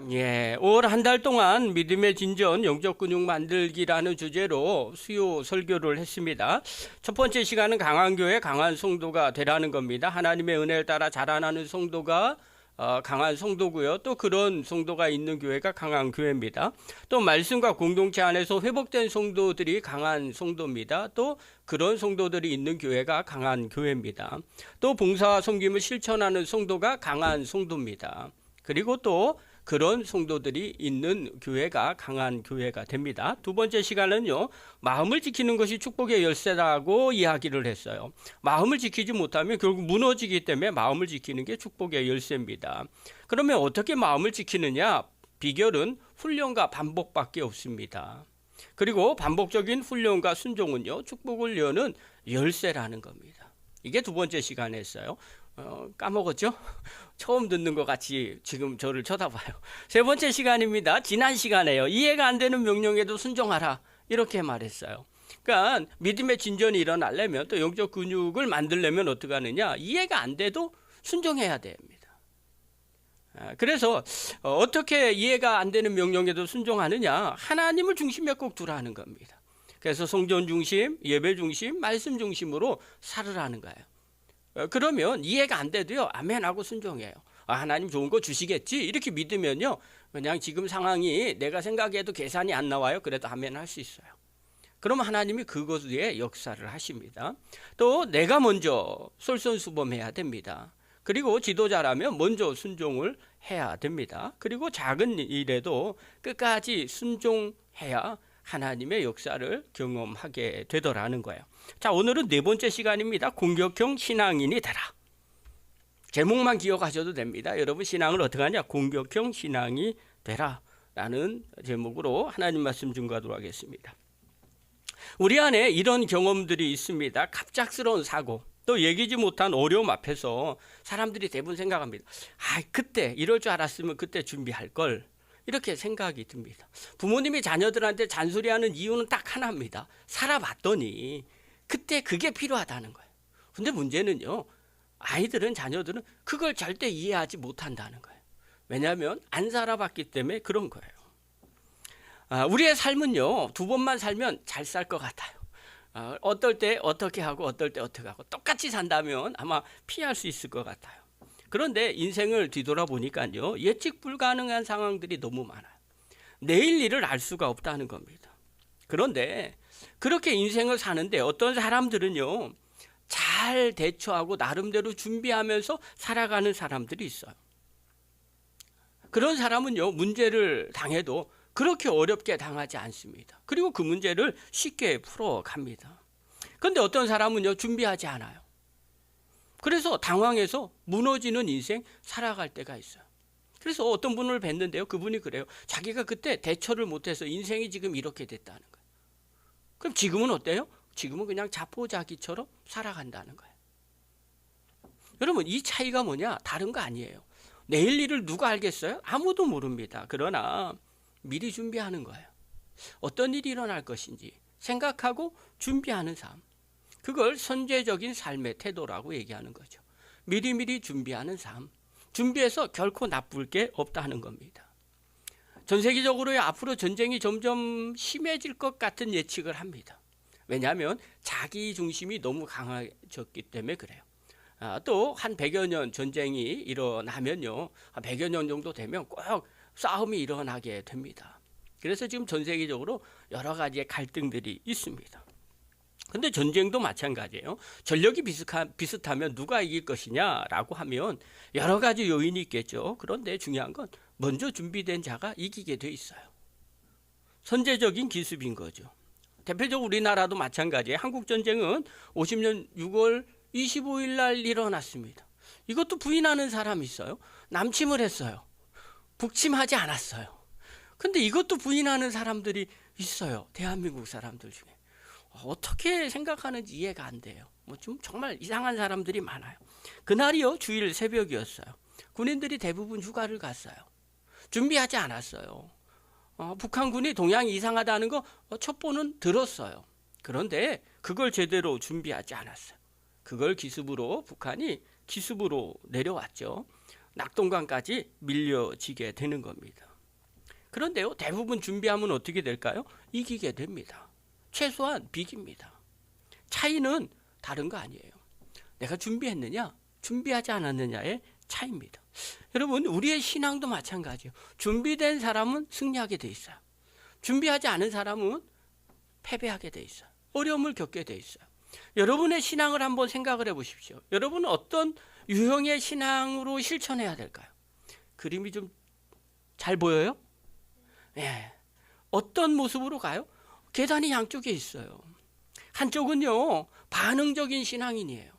예, 올 한 달 동안 믿음의 진전, 영적 근육 만들기라는 주제로 수요 설교를 했습니다. 첫 번째 시간은 강한 교회, 강한 성도가 되라는 겁니다. 하나님의 은혜를 따라 자라나는 성도가 강한 성도고요. 또 그런 성도가 있는 교회가 강한 교회입니다. 또 말씀과 공동체 안에서 회복된 성도들이 강한 성도입니다. 또 그런 성도들이 있는 교회가 강한 교회입니다. 또 봉사와 섬김을 실천하는 성도가 강한 성도입니다. 그리고 또 그런 성도들이 있는 교회가 강한 교회가 됩니다. 두 번째 시간은요, 마음을 지키는 것이 축복의 열쇠라고 이야기를 했어요. 마음을 지키지 못하면 결국 무너지기 때문에 마음을 지키는 게 축복의 열쇠입니다. 그러면 어떻게 마음을 지키느냐? 비결은 훈련과 반복밖에 없습니다. 그리고 반복적인 훈련과 순종은요, 축복을 여는 열쇠라는 겁니다. 이게 두 번째 시간에 했어요. 까먹었죠? 처음 듣는 것 같이 지금 저를 쳐다봐요. 세 번째 시간입니다. 지난 시간에요. 이해가 안 되는 명령에도 순종하라. 이렇게 말했어요. 그러니까 믿음의 진전이 일어나려면 또 영적 근육을 만들려면 어떻게 하느냐? 이해가 안 돼도 순종해야 됩니다. 그래서 어떻게 이해가 안 되는 명령에도 순종하느냐? 하나님을 중심에 꼭 두라는 겁니다. 그래서 성전 중심, 예배 중심, 말씀 중심으로 살으라는 거예요. 그러면 이해가 안 돼도요, 아멘하고 순종해요. 하나님 좋은 거 주시겠지 이렇게 믿으면요, 그냥 지금 상황이 내가 생각해도 계산이 안 나와요. 그래도 아멘 할 수 있어요. 그럼 하나님이 그것 위에 역사를 하십니다. 또 내가 먼저 솔선수범해야 됩니다. 그리고 지도자라면 먼저 순종을 해야 됩니다. 그리고 작은 일에도 끝까지 순종해야 하나님의 역사를 경험하게 되더라는 거예요. 자, 오늘은 네 번째 시간입니다. 공격형 신앙인이 되라. 제목만 기억하셔도 됩니다. 여러분, 신앙을 어떻게 하냐? 공격형 신앙이 되라 라는 제목으로 하나님 말씀 증거하도록 하겠습니다. 우리 안에 이런 경험들이 있습니다. 갑작스러운 사고, 또 얘기지 못한 어려움 앞에서 사람들이 대부분 생각합니다. 그때 이럴 줄 알았으면 그때 준비할 걸. 이렇게 생각이 듭니다. 부모님이 자녀들한테 잔소리하는 이유는 딱 하나입니다. 살아봤더니 그때 그게 필요하다는 거예요. 근데 문제는요, 아이들은, 자녀들은 그걸 절대 이해하지 못한다는 거예요. 왜냐하면 안 살아봤기 때문에 그런 거예요. 우리의 삶은요, 두 번만 살면 잘 살 것 같아요. 어떨 때 어떻게 하고 어떨 때 어떻게 하고 똑같이 산다면 아마 피할 수 있을 것 같아요. 그런데 인생을 뒤돌아보니까요, 예측 불가능한 상황들이 너무 많아요. 내일 일을 알 수가 없다는 겁니다. 그런데 그렇게 인생을 사는데 어떤 사람들은요, 잘 대처하고 나름대로 준비하면서 살아가는 사람들이 있어요. 그런 사람은요, 문제를 당해도 그렇게 어렵게 당하지 않습니다. 그리고 그 문제를 쉽게 풀어갑니다. 그런데 어떤 사람은요, 준비하지 않아요. 그래서 당황해서 무너지는 인생 살아갈 때가 있어요. 그래서 어떤 분을 뵀는데요, 그분이 그래요. 자기가 그때 대처를 못해서 인생이 지금 이렇게 됐다는 거예요. 그럼 지금은 어때요? 지금은 그냥 자포자기처럼 살아간다는 거예요. 여러분, 이 차이가 뭐냐? 다른 거 아니에요. 내일 일을 누가 알겠어요? 아무도 모릅니다. 그러나 미리 준비하는 거예요. 어떤 일이 일어날 것인지 생각하고 준비하는 삶. 그걸 선제적인 삶의 태도라고 얘기하는 거죠. 미리미리 준비하는 삶. 준비해서 결코 나쁠 게 없다는 겁니다. 전 세계적으로 앞으로 전쟁이 점점 심해질 것 같은 예측을 합니다. 왜냐하면 자기 중심이 너무 강해졌기 때문에 그래요. 또 한 100여 년 전쟁이 일어나면요, 한 100여 년 정도 되면 꼭 싸움이 일어나게 됩니다. 그래서 지금 전 세계적으로 여러 가지의 갈등들이 있습니다. 근데 전쟁도 마찬가지예요. 전력이 비슷하면 누가 이길 것이냐라고 하면 여러 가지 요인이 있겠죠. 그런데 중요한 건 먼저 준비된 자가 이기게 돼 있어요. 선제적인 기습인 거죠. 대표적으로 우리나라도 마찬가지예요. 한국전쟁은 50년 6월 25일 날 일어났습니다. 이것도 부인하는 사람이 있어요. 남침을 했어요. 북침하지 않았어요. 근데 이것도 부인하는 사람들이 있어요. 대한민국 사람들 중에. 어떻게 생각하는지 이해가 안 돼요. 좀 정말 이상한 사람들이 많아요. 그날이요, 주일 새벽이었어요. 군인들이 대부분 휴가를 갔어요. 준비하지 않았어요. 북한군이 동향이 이상하다는 거 첩보는 들었어요. 그런데 그걸 제대로 준비하지 않았어요. 그걸 기습으로, 북한이 기습으로 내려왔죠. 낙동강까지 밀려지게 되는 겁니다. 그런데요, 대부분 준비하면 어떻게 될까요? 이기게 됩니다. 최소한 비깁니다. 차이는 다른 거 아니에요. 내가 준비했느냐, 준비하지 않았느냐의 차이입니다. 여러분, 우리의 신앙도 마찬가지예요. 준비된 사람은 승리하게 돼 있어요. 준비하지 않은 사람은 패배하게 돼 있어요. 어려움을 겪게 돼 있어요. 여러분의 신앙을 한번 생각을 해 보십시오. 여러분은 어떤 유형의 신앙으로 실천해야 될까요? 그림이 좀 잘 보여요? 예. 어떤 모습으로 가요? 계단이 양쪽에 있어요. 한쪽은요, 반응적인 신앙인이에요.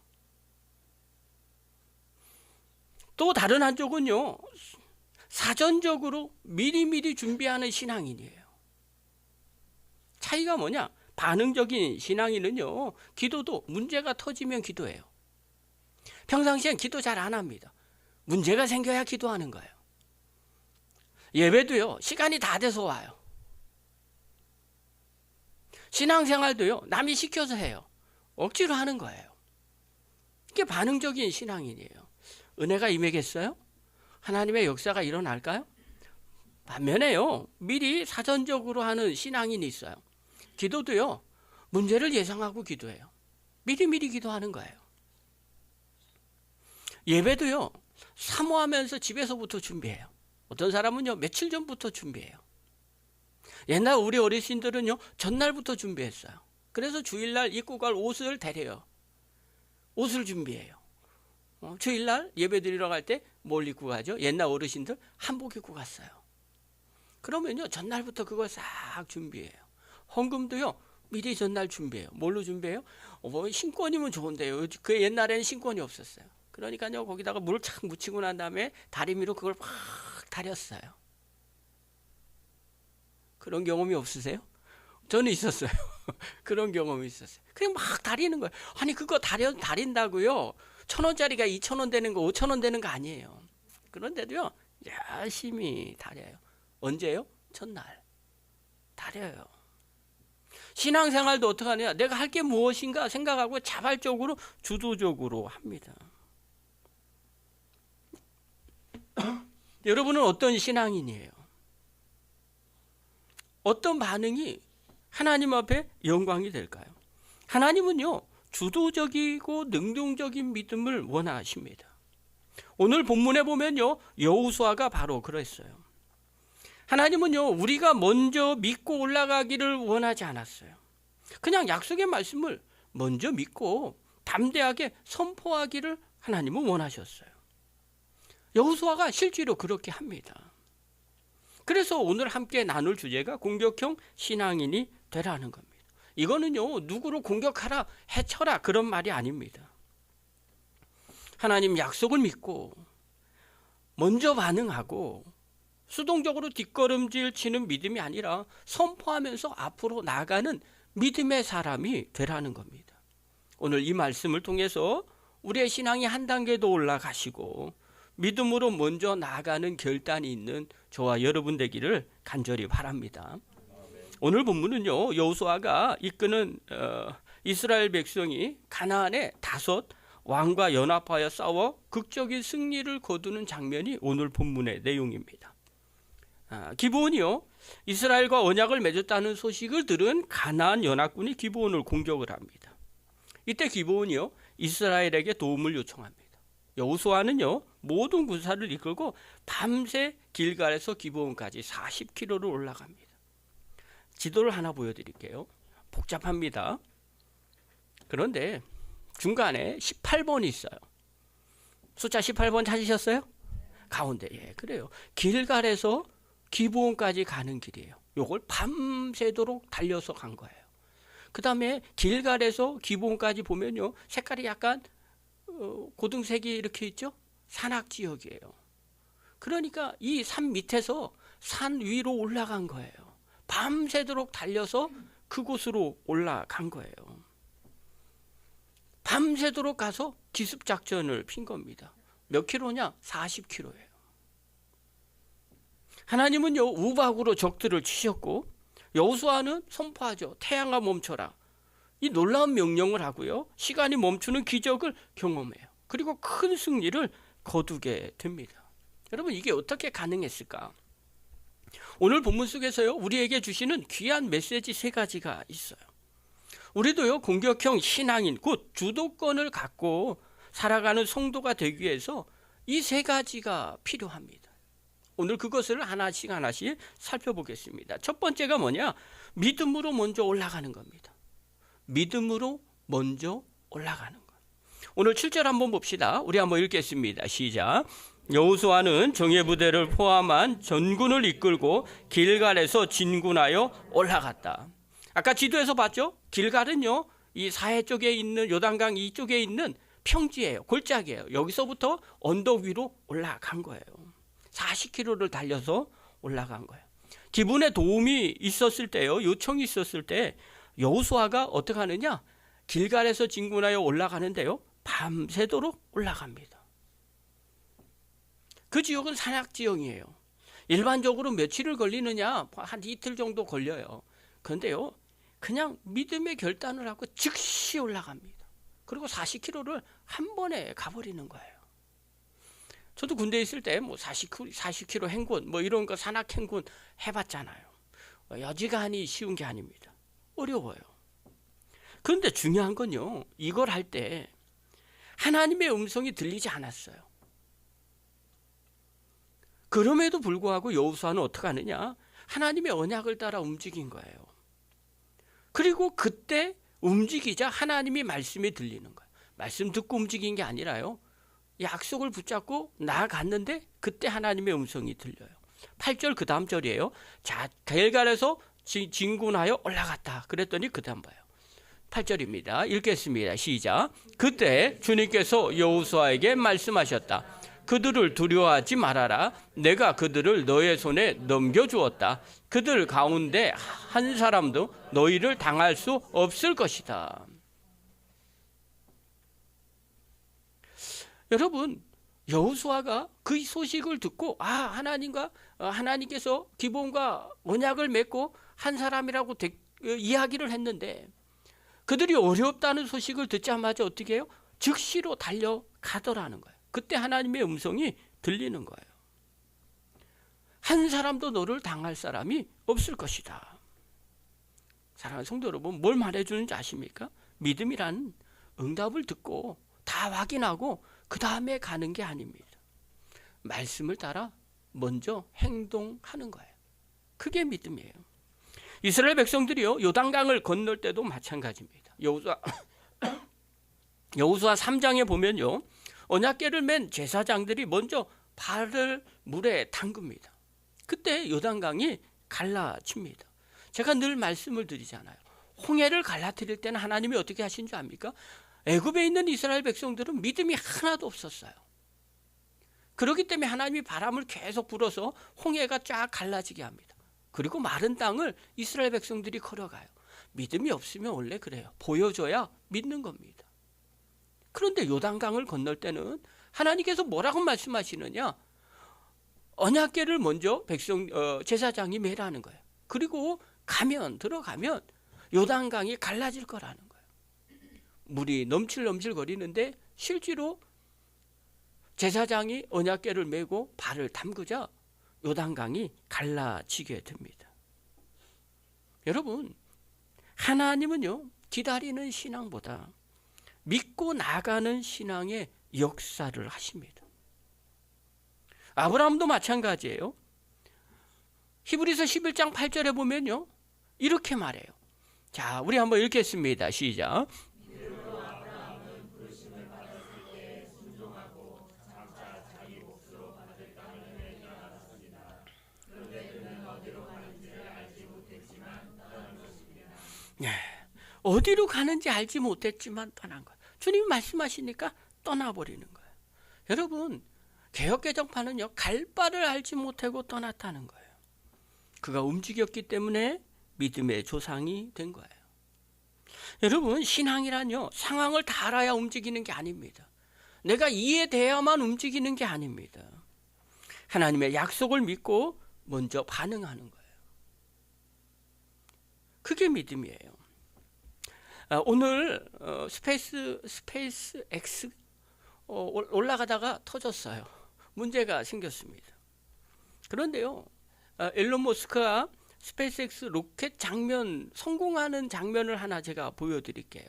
또 다른 한쪽은요, 사전적으로 미리미리 준비하는 신앙인이에요. 차이가 뭐냐? 반응적인 신앙인은요, 기도도 문제가 터지면 기도해요. 평상시엔 기도 잘 안 합니다. 문제가 생겨야 기도하는 거예요. 예배도요, 시간이 다 돼서 와요. 신앙생활도요, 남이 시켜서 해요. 억지로 하는 거예요. 이게 반응적인 신앙인이에요. 은혜가 임하겠어요? 하나님의 역사가 일어날까요? 반면에요, 미리 사전적으로 하는 신앙인이 있어요. 기도도요, 문제를 예상하고 기도해요. 미리미리 기도하는 거예요. 예배도요, 사모하면서 집에서부터 준비해요. 어떤 사람은요, 며칠 전부터 준비해요. 옛날 우리 어르신들은요, 전날부터 준비했어요. 그래서 주일날 입고 갈 옷을 데려요. 옷을 준비해요. 주일날 예배 드리러 갈 때 뭘 입고 가죠? 옛날 어르신들 한복 입고 갔어요. 그러면요, 전날부터 그걸 싹 준비해요. 헌금도요, 미리 전날 준비해요. 뭘로 준비해요? 신권이면 좋은데요. 그 옛날에는 신권이 없었어요. 그러니까요, 거기다가 물을 착 묻히고 난 다음에 다리미로 그걸 팍 다렸어요. 그런 경험이 없으세요? 저는 있었어요. 그런 경험이 있었어요. 그냥 막 다리는 거예요. 아니, 그거 다린다고요. 1,000원짜리가 2,000원 되는 거, 5,000원 되는 거 아니에요. 그런데도요, 열심히 다려요. 언제요? 첫날. 다려요. 신앙생활도 어떻게 하냐? 내가 할 게 무엇인가 생각하고 자발적으로, 주도적으로 합니다. 여러분은 어떤 신앙인이에요? 어떤 반응이 하나님 앞에 영광이 될까요? 하나님은요, 주도적이고 능동적인 믿음을 원하십니다. 오늘 본문에 보면요, 여호수아가 바로 그랬어요. 하나님은요, 우리가 먼저 믿고 올라가기를 원하지 않았어요. 그냥 약속의 말씀을 먼저 믿고 담대하게 선포하기를 하나님은 원하셨어요. 여호수아가 실제로 그렇게 합니다. 그래서 오늘 함께 나눌 주제가 공격형 신앙인이 되라는 겁니다. 이거는요, 누구를 공격하라, 해쳐라 그런 말이 아닙니다. 하나님 약속을 믿고 먼저 반응하고 수동적으로 뒷걸음질 치는 믿음이 아니라 선포하면서 앞으로 나가는 믿음의 사람이 되라는 겁니다. 오늘 이 말씀을 통해서 우리의 신앙이 한 단계 더 올라가시고 믿음으로 먼저 나아가는 결단이 있는 저와 여러분 되기를 간절히 바랍니다. 오늘 본문은요, 여호수아가 이끄는 이스라엘 백성이 가나안의 5 왕과 연합하여 싸워 극적인 승리를 거두는 장면이 오늘 본문의 내용입니다. 기브온이요, 이스라엘과 언약을 맺었다는 소식을 들은 가나안 연합군이 기브온을 공격을 합니다. 이때 기브온이요, 이스라엘에게 도움을 요청합니다. 여호수아는요, 모든 군사를 이끌고 밤새 길갈에서 기브온까지 40km를 올라갑니다. 지도를 하나 보여드릴게요. 복잡합니다. 그런데 중간에 18번이 있어요. 숫자 18번 찾으셨어요? 가운데. 예, 그래요. 길갈에서 기브온까지 가는 길이에요. 요걸 밤새도록 달려서 간 거예요. 그 다음에 길갈에서 기브온까지 보면요, 색깔이 약간 고등색이 이렇게 있죠? 산악지역이에요. 그러니까 이 산 밑에서 산 위로 올라간 거예요. 밤새도록 달려서 그곳으로 올라간 거예요. 밤새도록 가서 기습작전을 핀 겁니다. 몇 킬로냐? 40km예요. 하나님은요, 우박으로 적들을 치셨고 여호수아는 선포하죠. 태양아 멈춰라. 이 놀라운 명령을 하고요, 시간이 멈추는 기적을 경험해요. 그리고 큰 승리를 거두게 됩니다. 여러분, 이게 어떻게 가능했을까? 오늘 본문 속에서요, 우리에게 주시는 귀한 메시지 세 가지가 있어요. 우리도요, 공격형 신앙인, 곧 주도권을 갖고 살아가는 성도가 되기 위해서 이 세 가지가 필요합니다. 오늘 그것을 하나씩 하나씩 살펴보겠습니다. 첫 번째가 뭐냐? 믿음으로 먼저 올라가는 겁니다. 믿음으로 먼저 올라가는 것. 오늘 7절 한번 봅시다. 우리 한번 읽겠습니다. 시작. 여호수아는 정예 부대를 포함한 전군을 이끌고 길갈에서 진군하여 올라갔다. 아까 지도에서 봤죠? 길갈은요, 이 사해 쪽에 있는 요단강 이쪽에 있는 평지예요. 골짜기예요. 여기서부터 언덕 위로 올라간 거예요. 40km를 달려서 올라간 거예요. 기분에 도움이 있었을 때요, 요청이 있었을 때 여호수아가 어떻게 하느냐? 길갈에서 진군하여 올라가는데요, 밤새도록 올라갑니다. 그 지역은 산악 지형이에요. 일반적으로 며칠을 걸리느냐? 한 이틀 정도 걸려요. 그런데요, 그냥 믿음의 결단을 하고 즉시 올라갑니다. 그리고 40km를 한 번에 가버리는 거예요. 저도 군대에 있을 때 뭐 40km 행군 뭐 이런 거 산악 행군 해봤잖아요. 여지간히 쉬운 게 아닙니다. 어려워요. 그런데 중요한 건요, 이걸 할 때 하나님의 음성이 들리지 않았어요. 그럼에도 불구하고 여호수아는 어떻게 하느냐? 하나님의 언약을 따라 움직인 거예요. 그리고 그때 움직이자 하나님이 말씀이 들리는 거예요. 말씀 듣고 움직인 게 아니라요, 약속을 붙잡고 나아갔는데 그때 하나님의 음성이 들려요. 8절 그 다음 절이에요. 자, 길갈에서 진군하여 올라갔다. 그랬더니 그 다음 봐요. 8절입니다. 읽겠습니다. 시작. 그때 주님께서 여호수아에게 말씀하셨다. 그들을 두려워하지 말아라. 내가 그들을 너의 손에 넘겨주었다. 그들 가운데 한 사람도 너희를 당할 수 없을 것이다. 여러분, 여호수아가 그 소식을 듣고 하나님께서 기본과 언약을 맺고 한 사람이라고 이야기를 했는데, 그들이 어렵다는 소식을 듣자마자 어떻게 해요? 즉시로 달려가더라는 거예요. 그때 하나님의 음성이 들리는 거예요. 한 사람도 너를 당할 사람이 없을 것이다. 사랑하는 성도 여러분, 뭘 말해주는지 아십니까? 믿음이란 응답을 듣고 다 확인하고 그 다음에 가는 게 아닙니다. 말씀을 따라 먼저 행동하는 거예요. 그게 믿음이에요. 이스라엘 백성들이요, 요단강을 건널 때도 마찬가지입니다. 여호수아 3장에 보면요, 언약궤를 맨 제사장들이 먼저 발을 물에 담급니다. 그때 요단강이 갈라집니다. 제가 늘 말씀을 드리잖아요. 홍해를 갈라뜨릴 때는 하나님이 어떻게 하신 줄 압니까? 애굽에 있는 이스라엘 백성들은 믿음이 하나도 없었어요. 그렇기 때문에 하나님이 바람을 계속 불어서 홍해가 쫙 갈라지게 합니다. 그리고 마른 땅을 이스라엘 백성들이 걸어가요. 믿음이 없으면 원래 그래요. 보여줘야 믿는 겁니다. 그런데 요단강을 건널 때는 하나님께서 뭐라고 말씀하시느냐? 언약궤를 먼저 제사장이 매라는 거예요. 그리고 들어가면 요단강이 갈라질 거라는 거예요. 물이 넘칠 거리는데 실제로 제사장이 언약궤를 메고 발을 담그자 요단강이 갈라지게 됩니다. 여러분, 하나님은요, 기다리는 신앙보다 믿고 나가는 신앙의 역사를 하십니다. 아브라함도 마찬가지예요. 히브리서 11장 8절에 보면요, 이렇게 말해요. 자, 우리 한번 읽겠습니다. 시작. 어디로 가는지 알지 못했지만 떠난 거예요. 주님이 말씀하시니까 떠나버리는 거예요. 여러분, 개혁개정파는요, 갈 바를 알지 못하고 떠났다는 거예요. 그가 움직였기 때문에 믿음의 조상이 된 거예요. 여러분, 신앙이란요, 상황을 다 알아야 움직이는 게 아닙니다. 내가 이해돼야만 움직이는 게 아닙니다. 하나님의 약속을 믿고 먼저 반응하는 거예요. 그게 믿음이에요. 오늘 스페이스 X 올라가다가 터졌어요. 문제가 생겼습니다. 그런데요, 일론 머스크가 스페이스X 로켓 장면 성공하는 장면을 하나 제가 보여드릴게요.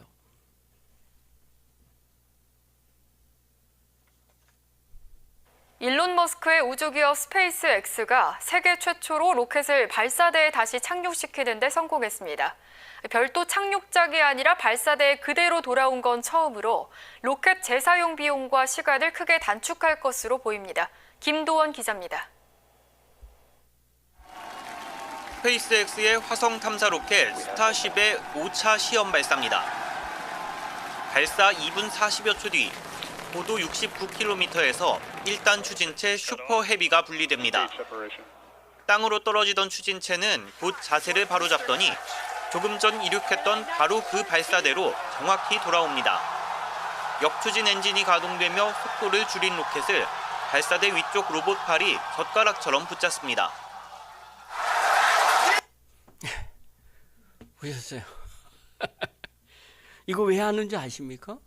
일론 머스크의 우주기업 스페이스X가 세계 최초로 로켓을 발사대에 다시 착륙시키는 데 성공했습니다. 별도 착륙작이 아니라 발사대에 그대로 돌아온 건 처음으로 로켓 재사용 비용과 시간을 크게 단축할 것으로 보입니다. 김도원 기자입니다. 스페이스X의 화성 탐사 로켓 스타쉽의 5차 시험 발사입니다. 발사 2분 40여 초 뒤 고도 69km에서 1단 추진체 슈퍼 헤비가 분리됩니다. 땅으로 떨어지던 추진체는 곧 자세를 바로잡더니 조금 전 이륙했던 바로 그 발사대로 정확히 돌아옵니다. 역추진 엔진이 가동되며 속도를 줄인 로켓을 발사대 위쪽 로봇팔이 젓가락처럼 붙잡습니다. 보셨어요? 이거 왜 하는지 아십니까?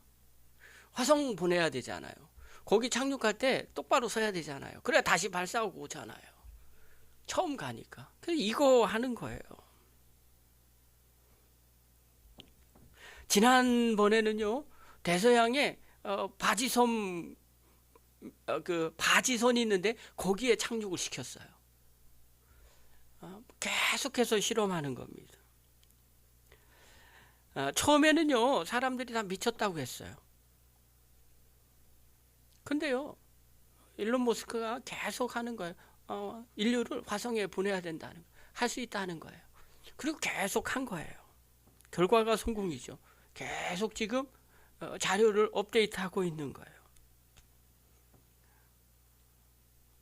화성 보내야 되잖아요. 거기 착륙할 때 똑바로 서야 되잖아요. 그래야 다시 발사하고 오잖아요. 처음 가니까. 그래서 이거 하는 거예요. 지난번에는요, 대서양에 바지섬 바지선이 있는데 거기에 착륙을 시켰어요. 계속해서 실험하는 겁니다. 처음에는요, 사람들이 다 미쳤다고 했어요. 근데요, 일론 머스크가 계속 하는 거예요. 인류를 화성에 보내야 된다는 거예요. 할 수 있다는 거예요. 그리고 계속 한 거예요. 결과가 성공이죠. 계속 지금 자료를 업데이트하고 있는 거예요.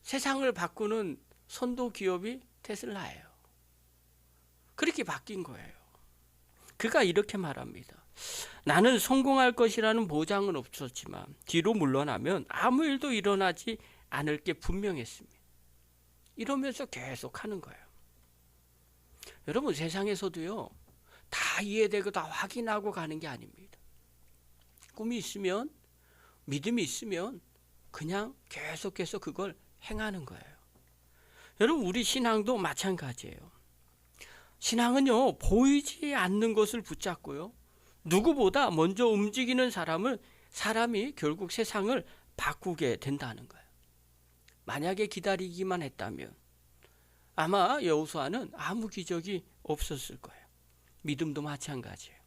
세상을 바꾸는 선도 기업이 테슬라예요. 그렇게 바뀐 거예요. 그가 이렇게 말합니다. 나는 성공할 것이라는 보장은 없었지만 뒤로 물러나면 아무 일도 일어나지 않을 게 분명했습니다. 이러면서 계속 하는 거예요. 여러분, 세상에서도요, 다 이해되고 다 확인하고 가는 게 아닙니다. 꿈이 있으면, 믿음이 있으면 그냥 계속해서 그걸 행하는 거예요. 여러분, 우리 신앙도 마찬가지예요. 신앙은요, 보이지 않는 것을 붙잡고요, 누구보다 먼저 움직이는 사람이 결국 세상을 바꾸게 된다는 거예요. 만약에 기다리기만 했다면 아마 여호수아는 아무 기적이 없었을 거예요. 믿음도 마찬가지예요.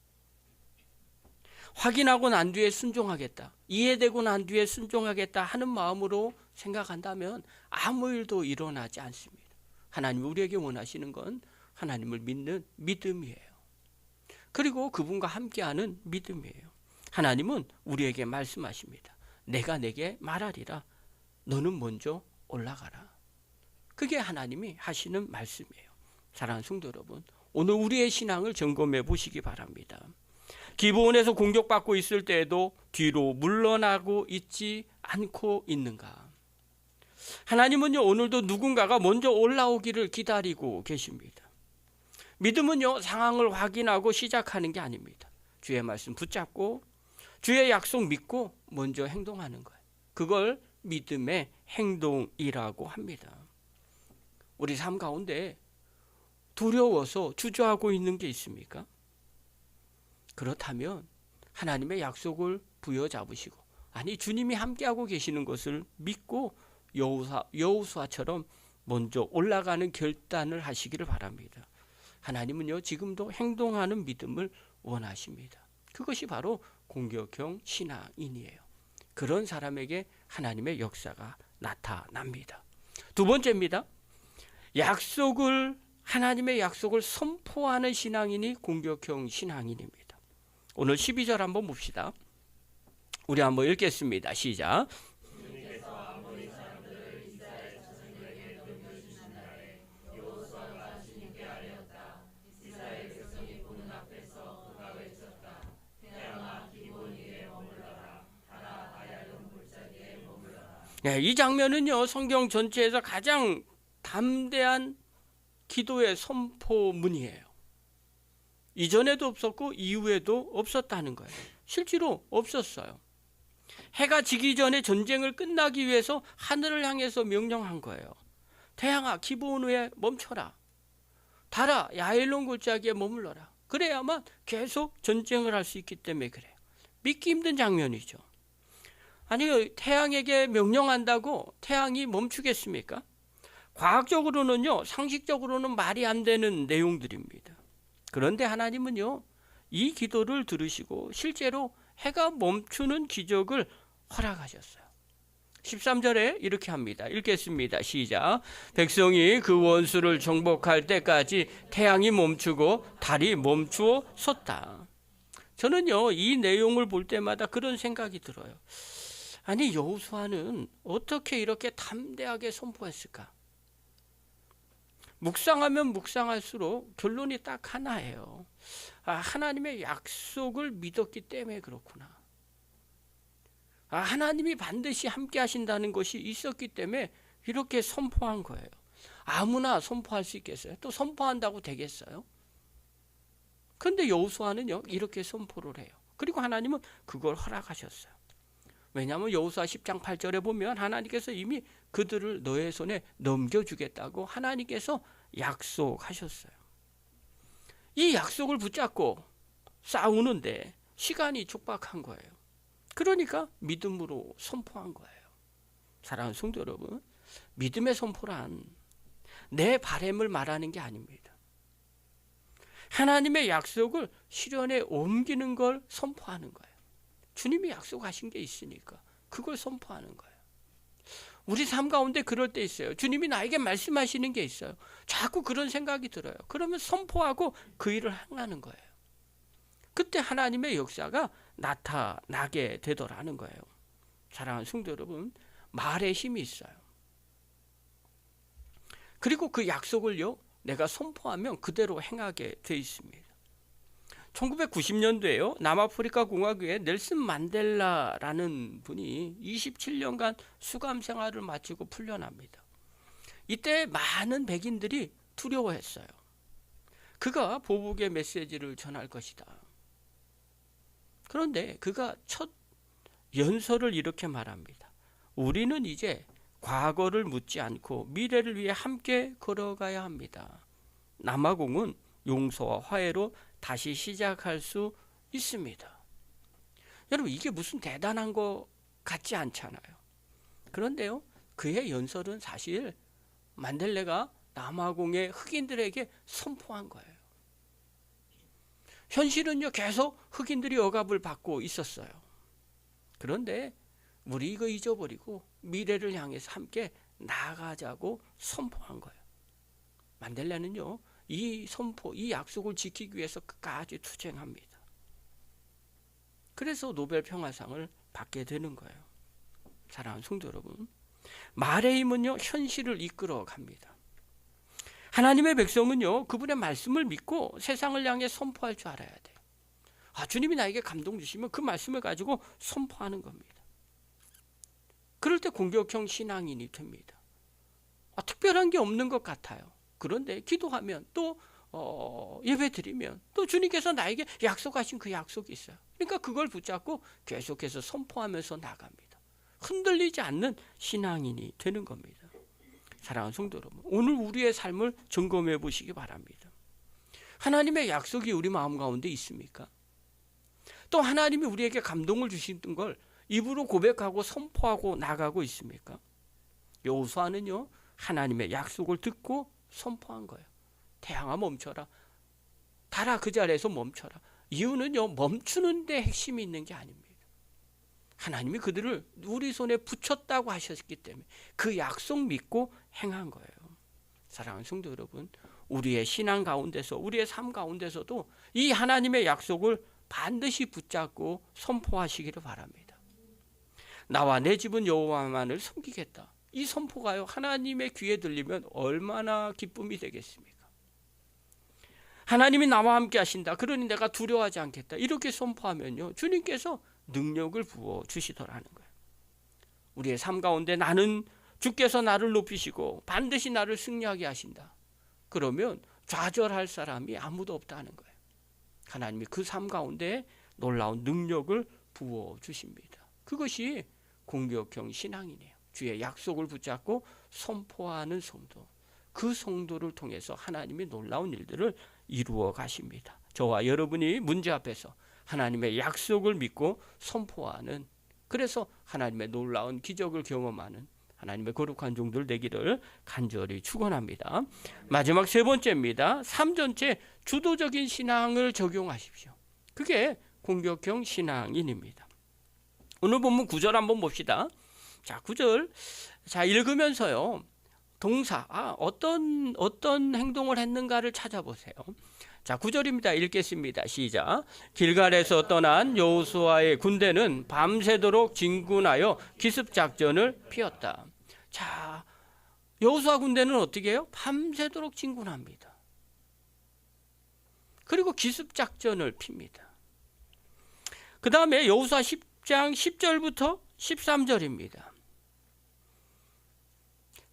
확인하고 난 뒤에 순종하겠다, 이해되고 난 뒤에 순종하겠다 하는 마음으로 생각한다면 아무 일도 일어나지 않습니다. 하나님이 우리에게 원하시는 건 하나님을 믿는 믿음이에요. 그리고 그분과 함께하는 믿음이에요. 하나님은 우리에게 말씀하십니다. 내가 내게 말하리라. 너는 먼저 올라가라. 그게 하나님이 하시는 말씀이에요. 사랑하는 성도 여러분, 오늘 우리의 신앙을 점검해 보시기 바랍니다. 기브온에서 공격받고 있을 때에도 뒤로 물러나고 있지 않고 있는가? 하나님은요, 오늘도 누군가가 먼저 올라오기를 기다리고 계십니다. 믿음은요, 상황을 확인하고 시작하는 게 아닙니다. 주의 말씀 붙잡고 주의 약속 믿고 먼저 행동하는 거예요. 그걸 믿음의 행동이라고 합니다. 우리 삶 가운데 두려워서 주저하고 있는 게 있습니까? 그렇다면 하나님의 약속을 부여잡으시고, 아니 주님이 함께하고 계시는 것을 믿고 여호수아처럼 먼저 올라가는 결단을 하시기를 바랍니다. 하나님은요, 지금도 행동하는 믿음을 원하십니다. 그것이 바로 공격형 신앙인이에요. 그런 사람에게 하나님의 역사가 나타납니다. 두 번째입니다. 하나님의 약속을 선포하는 신앙인이 공격형 신앙인입니다. 오늘 12절 한번 봅시다. 우리 한번 읽겠습니다. 시작. 네, 이 장면은요, 성경 전체에서 가장 담대한 기도의 선포문이에요. 이전에도 없었고 이후에도 없었다는 거예요. 실제로 없었어요. 해가 지기 전에 전쟁을 끝나기 위해서 하늘을 향해서 명령한 거예요. 태양아 기브온에 멈춰라. 달아 야일론 골짜기에 머물러라. 그래야만 계속 전쟁을 할 수 있기 때문에 그래요. 믿기 힘든 장면이죠. 아니 태양에게 명령한다고 태양이 멈추겠습니까? 과학적으로는요, 상식적으로는 말이 안 되는 내용들입니다. 그런데 하나님은요, 이 기도를 들으시고 실제로 해가 멈추는 기적을 허락하셨어요. 13절에 이렇게 합니다. 읽겠습니다. 시작. 백성이 그 원수를 정복할 때까지 태양이 멈추고 달이 멈추어 섰다. 저는요, 이 내용을 볼 때마다 그런 생각이 들어요. 아니 여호수아는 어떻게 이렇게 담대하게 선포했을까? 묵상하면 묵상할수록 결론이 딱 하나예요. 하나님의 약속을 믿었기 때문에 그렇구나. 하나님이 반드시 함께 하신다는 것이 있었기 때문에 이렇게 선포한 거예요. 아무나 선포할 수 있겠어요? 또 선포한다고 되겠어요? 그런데 여호수아는요, 이렇게 선포를 해요. 그리고 하나님은 그걸 허락하셨어요. 왜냐하면 여호수아 10장 8절에 보면 하나님께서 이미 그들을 너의 손에 넘겨주겠다고 하나님께서 약속하셨어요. 이 약속을 붙잡고 싸우는데 시간이 촉박한 거예요. 그러니까 믿음으로 선포한 거예요. 사랑하는 성도 여러분, 믿음의 선포란 내 바람을 말하는 게 아닙니다. 하나님의 약속을 실현에 옮기는 걸 선포하는 거예요. 주님이 약속하신 게 있으니까 그걸 선포하는 거예요. 우리 삶 가운데 그럴 때 있어요. 주님이 나에게 말씀하시는 게 있어요. 자꾸 그런 생각이 들어요. 그러면 선포하고 그 일을 행하는 거예요. 그때 하나님의 역사가 나타나게 되더라는 거예요. 사랑하는 성도 여러분, 말에 힘이 있어요. 그리고 그 약속을요, 내가 선포하면 그대로 행하게 돼 있습니다. 1990년도에요. 남아프리카 공화국의 넬슨 만델라라는 분이 27년간 수감 생활을 마치고 풀려납니다. 이때 많은 백인들이 두려워했어요. 그가 보복의 메시지를 전할 것이다. 그런데 그가 첫 연설을 이렇게 말합니다. 우리는 이제 과거를 묻지 않고 미래를 위해 함께 걸어가야 합니다. 남아공은 용서와 화해로 다시 시작할 수 있습니다. 여러분, 이게 무슨 대단한 거 같지 않잖아요. 그런데요, 그의 연설은 사실 만델레가 남아공의 흑인들에게 선포한 거예요. 현실은요, 계속 흑인들이 억압을 받고 있었어요. 그런데 우리 이거 잊어버리고 미래를 향해서 함께 나아가자고 선포한 거예요. 만델레는요, 이 선포, 이 약속을 지키기 위해서 끝까지 투쟁합니다. 그래서 노벨 평화상을 받게 되는 거예요. 사랑하는 성도 여러분, 말의 힘은요, 현실을 이끌어 갑니다. 하나님의 백성은요, 그분의 말씀을 믿고 세상을 향해 선포할 줄 알아야 돼요. 주님이 나에게 감동 주시면 그 말씀을 가지고 선포하는 겁니다. 그럴 때 공격형 신앙인이 됩니다. 특별한 게 없는 것 같아요. 그런데 기도하면 또 예배 드리면 또 주님께서 나에게 약속하신 그 약속이 있어요. 그러니까 그걸 붙잡고 계속해서 선포하면서 나갑니다. 흔들리지 않는 신앙인이 되는 겁니다. 사랑하는 성도 여러분, 오늘 우리의 삶을 점검해 보시기 바랍니다. 하나님의 약속이 우리 마음 가운데 있습니까? 또 하나님이 우리에게 감동을 주시는 걸 입으로 고백하고 선포하고 나가고 있습니까? 여호수아는요, 하나님의 약속을 듣고 선포한 거예요. 태양아 멈춰라. 달아 그 자리에서 멈춰라. 이유는요, 멈추는 데 핵심이 있는 게 아닙니다. 하나님이 그들을 우리 손에 붙였다고 하셨기 때문에 그 약속 믿고 행한 거예요. 사랑하는 성도 여러분, 우리의 신앙 가운데서, 우리의 삶 가운데서도 이 하나님의 약속을 반드시 붙잡고 선포하시기를 바랍니다. 나와 내 집은 여호와만을 섬기겠다. 이 선포가요, 하나님의 귀에 들리면 얼마나 기쁨이 되겠습니까? 하나님이 나와 함께 하신다. 그러니 내가 두려워하지 않겠다. 이렇게 선포하면요, 주님께서 능력을 부어 주시더라는 거예요. 우리의 삶 가운데 나는 주께서 나를 높이시고 반드시 나를 승리하게 하신다. 그러면 좌절할 사람이 아무도 없다는 거예요. 하나님이 그 삶 가운데 놀라운 능력을 부어 주십니다. 그것이 공격형 신앙이네요. 주의 약속을 붙잡고 선포하는 성도, 그 성도를 통해서 하나님이 놀라운 일들을 이루어 가십니다. 저와 여러분이 문제 앞에서 하나님의 약속을 믿고 선포하는, 그래서 하나님의 놀라운 기적을 경험하는 하나님의 거룩한 종들 되기를 간절히 축원합니다. 마지막 세 번째입니다. 3전체 주도적인 신앙을 적용하십시오. 그게 공격형 신앙인입니다. 오늘 본문 9절 한번 봅시다. 자, 9절. 자, 읽으면서요. 동사, 어떤 행동을 했는가를 찾아보세요. 자, 9절입니다. 읽겠습니다. 시작. 길갈에서 떠난 여호수아의 군대는 밤새도록 진군하여 기습작전을 피웠다. 자, 여호수아 군대는 어떻게 해요? 밤새도록 진군합니다. 그리고 기습작전을 핍니다. 그 다음에 여호수아 10장 10절부터 13절입니다.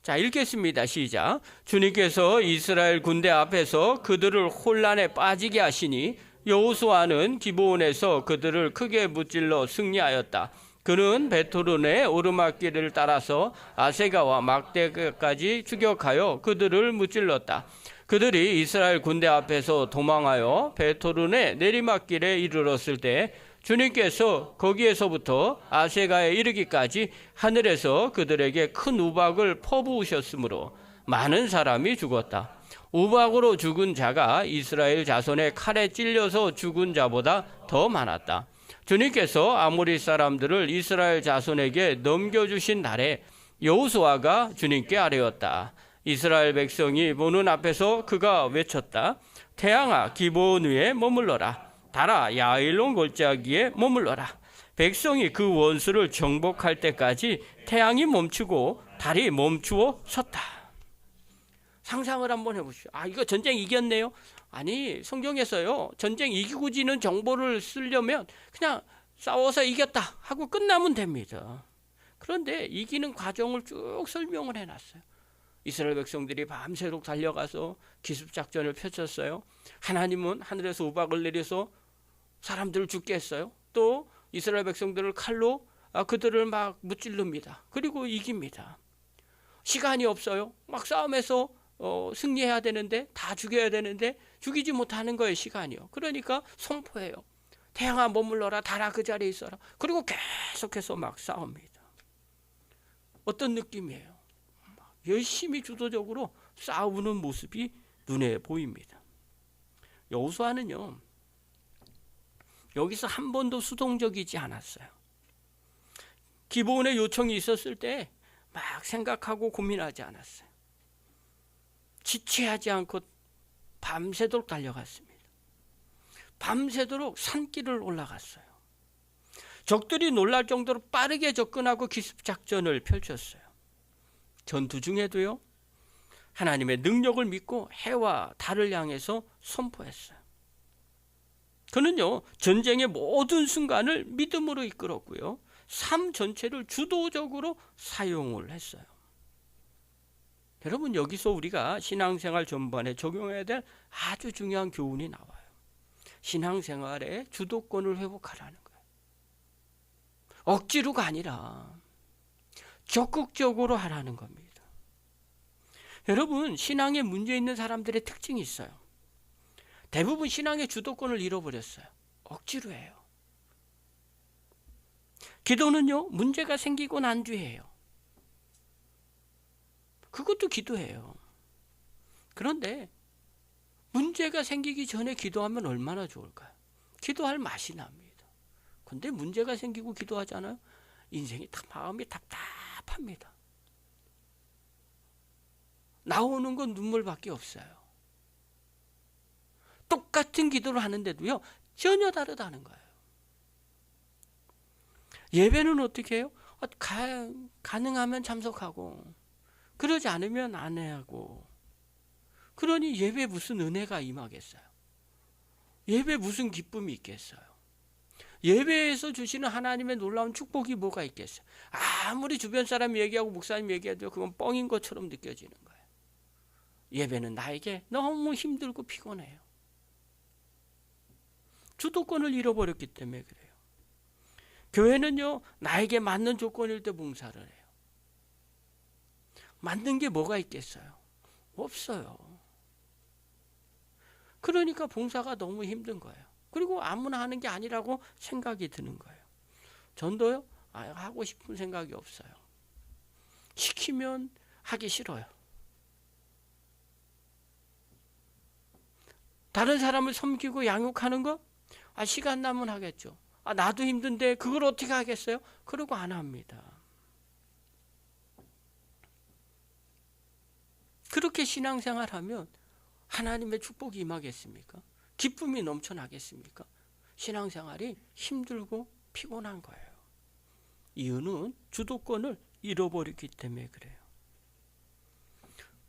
자, 읽겠습니다. 시작. 주님께서 이스라엘 군대 앞에서 그들을 혼란에 빠지게 하시니 여호수아는 기브온에서 그들을 크게 무찔러 승리하였다. 그는 베토론의 오르막길을 따라서 아세가와 막대가까지 추격하여 그들을 무찔렀다. 그들이 이스라엘 군대 앞에서 도망하여 베토론의 내리막길에 이르렀을 때 주님께서 거기에서부터 아세가에 이르기까지 하늘에서 그들에게 큰 우박을 퍼부으셨으므로 많은 사람이 죽었다. 우박으로 죽은 자가 이스라엘 자손의 칼에 찔려서 죽은 자보다 더 많았다. 주님께서 아모리 사람들을 이스라엘 자손에게 넘겨주신 날에 여호수아가 주님께 아뢰었다. 이스라엘 백성이 보는 앞에서 그가 외쳤다. 태양아, 기브온 위에 머물러라. 달아, 야일론 골짜기에 머물러라. 백성이 그 원수를 정복할 때까지 태양이 멈추고 달이 멈추어 섰다. 상상을 한번 해보시오. 이거 전쟁 이겼네요. 아니, 성경에서요, 전쟁 이기고 지는 정보를 쓰려면 그냥 싸워서 이겼다 하고 끝나면 됩니다. 그런데 이기는 과정을 쭉 설명을 해놨어요. 이스라엘 백성들이 밤새도록 달려가서 기습작전을 펼쳤어요. 하나님은 하늘에서 우박을 내려서 사람들을 죽게 했어요. 또 이스라엘 백성들을 칼로 그들을 막 무찔릅니다. 그리고 이깁니다. 시간이 없어요. 막 싸움에서 승리해야 되는데, 다 죽여야 되는데 죽이지 못하는 거예요. 시간이요. 그러니까 선포해요. 태양아 머물러라, 달아 그 자리에 있어라. 그리고 계속해서 막 싸웁니다. 어떤 느낌이에요? 열심히 주도적으로 싸우는 모습이 눈에 보입니다. 여호수아는요, 여기서 한 번도 수동적이지 않았어요. 기브온의 요청이 있었을 때 막 생각하고 고민하지 않았어요. 지체하지 않고 밤새도록 달려갔습니다. 밤새도록 산길을 올라갔어요. 적들이 놀랄 정도로 빠르게 접근하고 기습작전을 펼쳤어요. 전투 중에도요, 하나님의 능력을 믿고 해와 달을 향해서 선포했어요. 그는요, 전쟁의 모든 순간을 믿음으로 이끌었고요, 삶 전체를 주도적으로 사용을 했어요. 여러분, 여기서 우리가 신앙생활 전반에 적용해야 될 아주 중요한 교훈이 나와요. 신앙생활의 주도권을 회복하라는 거예요. 억지로가 아니라 적극적으로 하라는 겁니다. 여러분, 신앙에 문제 있는 사람들의 특징이 있어요. 대부분 신앙의 주도권을 잃어버렸어요. 억지로 해요. 기도는요, 문제가 생기고 난 뒤에요. 그것도 기도해요. 그런데 문제가 생기기 전에 기도하면 얼마나 좋을까요? 기도할 맛이 납니다. 그런데 문제가 생기고 기도하잖아요. 인생이 마음이 답답합니다. 나오는 건 눈물밖에 없어요. 똑같은 기도를 하는데도요, 전혀 다르다는 거예요. 예배는 어떻게 해요? 가능하면 참석하고, 그러지 않으면 안 하고. 그러니 예배 무슨 은혜가 임하겠어요? 예배 무슨 기쁨이 있겠어요? 예배에서 주시는 하나님의 놀라운 축복이 뭐가 있겠어요? 아무리 주변 사람 얘기하고 목사님 얘기해도 그건 뻥인 것처럼 느껴지는 거예요. 예배는 나에게 너무 힘들고 피곤해요. 주도권을 잃어버렸기 때문에 그래요. 교회는요, 나에게 맞는 조건일 때 봉사를 해요. 만든 게 뭐가 있겠어요? 없어요. 그러니까 봉사가 너무 힘든 거예요. 그리고 아무나 하는 게 아니라고 생각이 드는 거예요. 전도요? 하고 싶은 생각이 없어요. 시키면 하기 싫어요. 다른 사람을 섬기고 양육하는 거? 시간 나면 하겠죠. 나도 힘든데 그걸 어떻게 하겠어요? 그러고 안 합니다. 그렇게 신앙생활하면 하나님의 축복이 임하겠습니까? 기쁨이 넘쳐나겠습니까? 신앙생활이 힘들고 피곤한 거예요. 이유는 주도권을 잃어버렸기 때문에 그래요.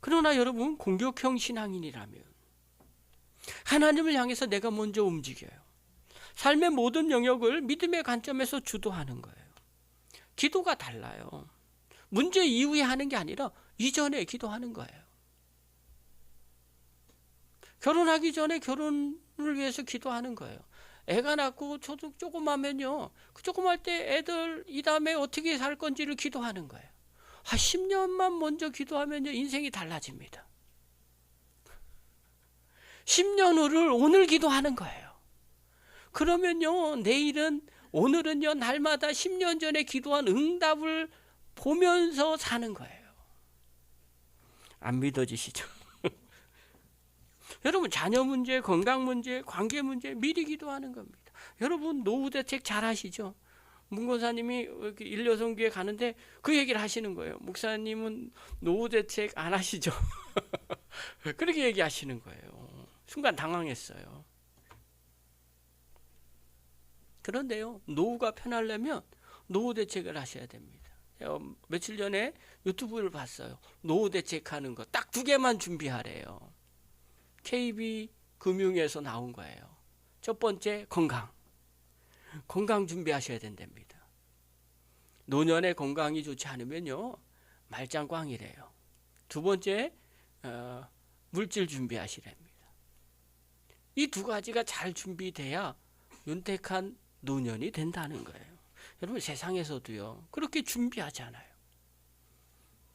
그러나 여러분, 공격형 신앙인이라면 하나님을 향해서 내가 먼저 움직여요. 삶의 모든 영역을 믿음의 관점에서 주도하는 거예요. 기도가 달라요. 문제 이후에 하는 게 아니라 이전에 기도하는 거예요. 결혼하기 전에 결혼을 위해서 기도하는 거예요. 애가 낳고 조그마면요, 그 조그말 때 애들 이 다음에 어떻게 살 건지를 기도하는 거예요. 10년만 먼저 기도하면요, 인생이 달라집니다. 10년 후를 오늘 기도하는 거예요. 그러면요, 오늘은요, 날마다 10년 전에 기도한 응답을 보면서 사는 거예요. 안 믿어지시죠? 여러분, 자녀 문제, 건강 문제, 관계 문제 미리 기도하는 겁니다. 여러분, 노후 대책 잘 하시죠? 문고사님이 일여성교회 가는데 그 얘기를 하시는 거예요. 목사님은 노후 대책 안 하시죠? 그렇게 얘기하시는 거예요. 순간 당황했어요. 그런데요, 노후가 편하려면 노후 대책을 하셔야 됩니다. 며칠 전에 유튜브를 봤어요. 노후 대책하는 거 딱 2개만 준비하래요. KB금융에서 나온 거예요. 첫 번째, 건강 준비하셔야 된답니다. 노년에 건강이 좋지 않으면요, 말짱꽝이래요. 두 번째, 물질 준비하시랍니다. 이 2가지가 잘 준비돼야 윤택한 노년이 된다는 거예요. 여러분, 세상에서도요, 그렇게 준비하잖아요.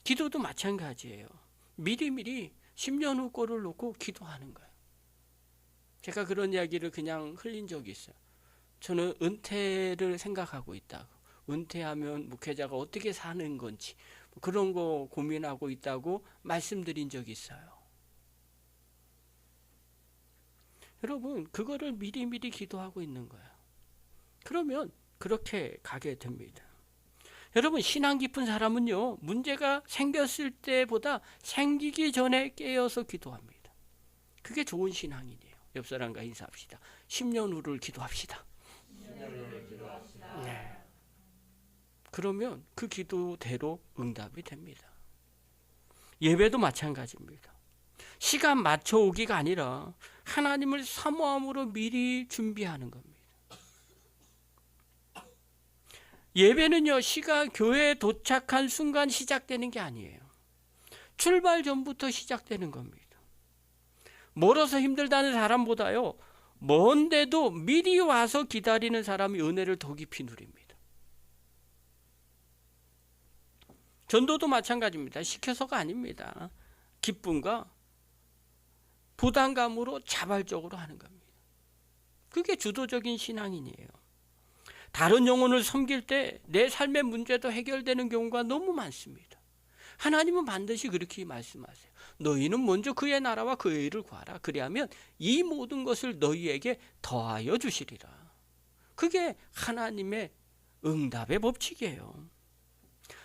기도도 마찬가지예요. 미리미리 10년 후 꼴을 놓고 기도하는 거예요. 제가 그런 이야기를 그냥 흘린 적이 있어요. 저는 은퇴를 생각하고 있다고. 은퇴하면 목회자가 어떻게 사는 건지 그런 거 고민하고 있다고 말씀드린 적이 있어요. 여러분, 그거를 미리미리 기도하고 있는 거예요. 그러면 그렇게 가게 됩니다. 여러분, 신앙 깊은 사람은요, 문제가 생겼을 때보다 생기기 전에 깨어서 기도합니다. 그게 좋은 신앙인이에요. 옆 사람과 인사합시다. 10년 후를 기도합시다. 네. 그러면 그 기도대로 응답이 됩니다. 예배도 마찬가지입니다. 시간 맞춰 오기가 아니라 하나님을 사모함으로 미리 준비하는 겁니다. 예배는요, 교회에 도착한 순간 시작되는 게 아니에요. 출발 전부터 시작되는 겁니다. 멀어서 힘들다는 사람보다요, 먼데도 미리 와서 기다리는 사람이 은혜를 더 깊이 누립니다. 전도도 마찬가지입니다. 시켜서가 아닙니다. 기쁨과 부담감으로 자발적으로 하는 겁니다. 그게 주도적인 신앙인이에요. 다른 영혼을 섬길 때 내 삶의 문제도 해결되는 경우가 너무 많습니다. 하나님은 반드시 그렇게 말씀하세요. 너희는 먼저 그의 나라와 그의 의를 구하라. 그리하면 이 모든 것을 너희에게 더하여 주시리라. 그게 하나님의 응답의 법칙이에요.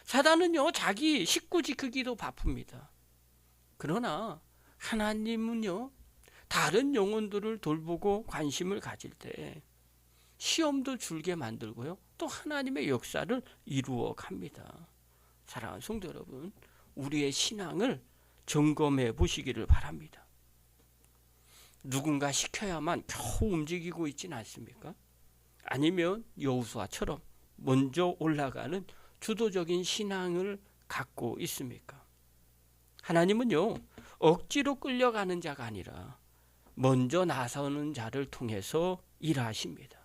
사단은요, 자기 식구 지키기도 바쁩니다. 그러나 하나님은요, 다른 영혼들을 돌보고 관심을 가질 때 시험도 줄게 만들고요, 또 하나님의 역사를 이루어 갑니다. 사랑하는 성도 여러분, 우리의 신앙을 점검해 보시기를 바랍니다. 누군가 시켜야만 겨우 움직이고 있지는 않습니까? 아니면 여호수아처럼 먼저 올라가는 주도적인 신앙을 갖고 있습니까? 하나님은요, 억지로 끌려가는 자가 아니라 먼저 나서는 자를 통해서 일하십니다.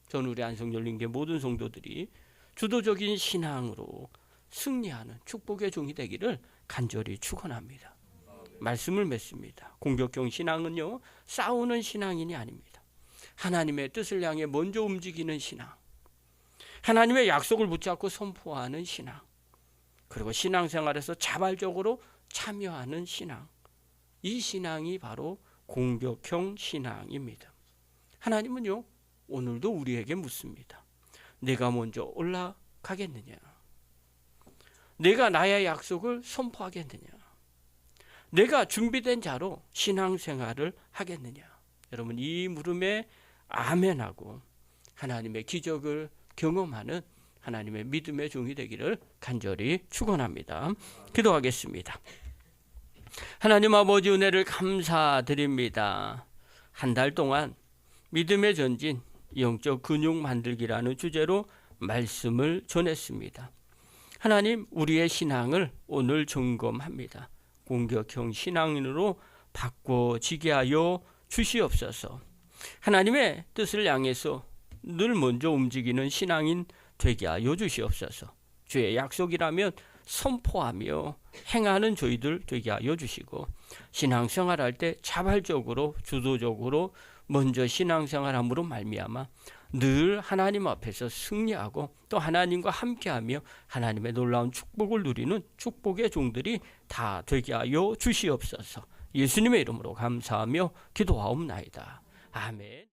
저는 우리 안성열린교회 모든 성도들이 주도적인 신앙으로 승리하는 축복의 종이 되기를 간절히 축원합니다. 말씀을 맺습니다. 공격형 신앙은요, 싸우는 신앙인이 아닙니다. 하나님의 뜻을 향해 먼저 움직이는 신앙, 하나님의 약속을 붙잡고 선포하는 신앙, 그리고 신앙생활에서 자발적으로 참여하는 신앙, 이 신앙이 바로 공격형 신앙입니다. 하나님은요, 오늘도 우리에게 묻습니다. 내가 먼저 올라가겠느냐? 내가 나의 약속을 선포하겠느냐? 내가 준비된 자로 신앙생활을 하겠느냐? 여러분, 이 물음에 아멘하고 하나님의 기적을 경험하는 하나님의 믿음의 종이 되기를 간절히 축원합니다. 기도하겠습니다. 하나님 아버지, 은혜를 감사드립니다. 한 달 동안 믿음의 전진, 영적 근육 만들기라는 주제로 말씀을 전했습니다. 하나님, 우리의 신앙을 오늘 점검합니다. 공격형 신앙인으로 바꿔지게 하여 주시옵소서. 하나님의 뜻을 향해서 늘 먼저 움직이는 신앙인 되게 하여 주시옵소서. 주의 약속이라면 선포하며 행하는 저희들 되게 하여 주시고, 신앙생활할 때 자발적으로 주도적으로 먼저 신앙생활함으로 말미암아 늘 하나님 앞에서 승리하고 또 하나님과 함께하며 하나님의 놀라운 축복을 누리는 축복의 종들이 다 되게 하여 주시옵소서. 예수님의 이름으로 감사하며 기도하옵나이다. 아멘.